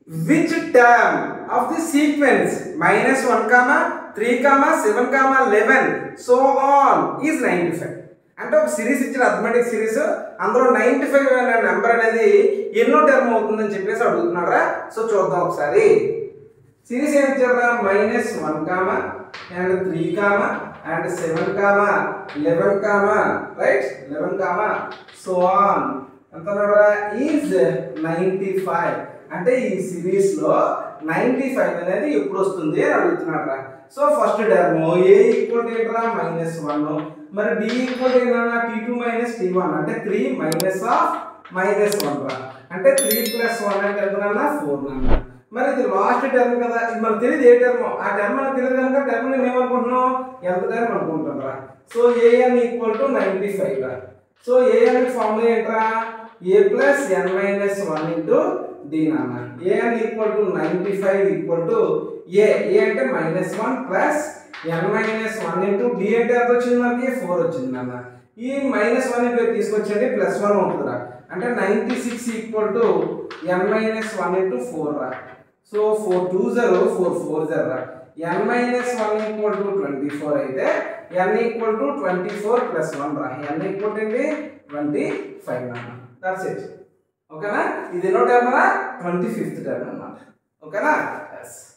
which term of the sequence -1 comma 3 comma 7 comma 11 so on is 95. అంటే ఒక series ఇచ్చిన arithmetic series అందులో 95 అనే నెంబర్ అనేది ఎన్నో టర్మ్ అవుతుందని చెప్పేసి అడుగుతున్నారా. సో చూద్దాం ఒకసారి. సిరీస్ ఏం ఇచ్చారా, -1 comma and 3 comma and 7 comma 11 comma right 11 comma so on ఎంత ఈజ్ 95. అంటే ఈ సిరీస్ లో 95 అనేది ఎప్పుడు వస్తుంది అని అడుగుతున్నారా. So first term A equal to ఏంట్రా -1, మరి d ఈక్వల్ టు ఏంటన్నా t2 - t1 అంటే 3 మైనస్ ఆఫ్ -1 రా. అంటే 3 + 1 అంటే ఎంతనన్నా 4 నాన్న. మరి ఇది లాస్ట్ టర్మ్ కదా, ఇది మనకు తెలియదు ఏ టర్మ్, ఆ టర్మ్ మనకు తెలియదు కనుక టర్మ్ నేను ఏమనుకుంటున్నాం ఎంత టర్మ్ అనుకుంటాను రా. సో an ఈక్వల్ టు 95 రా. సో an ఫార్ములా ఏంట్రా a + n - 1 ఇంటూ d నాన్న. an equal to 95 equal to a అంటే -1 ప్లస్ n - 1 ఇంటూ d అంటే ఎంత వచ్చింది మనకి 4 వచ్చింది నాన్న. ఈ -1 ఇక్కడ తీసుకొచ్చేది +1 అవుతుందిరా. అంటే 96 ఈక్వల్ టు n - 1 ఇంటూ 4 రా. So 4 2s are 4 4s are రా. n - 1 ఈక్వల్ టు 24 అయితే n ఈక్వల్ టు 24 + 1 రా. n ఈక్వల్ టు ఏంటి 25 నాన్న. That's it. ఓకేనా, ఇది ఎన్నో టర్మ్ రా 25th టర్మ్ అన్నమాట. ఓకేనా. yes.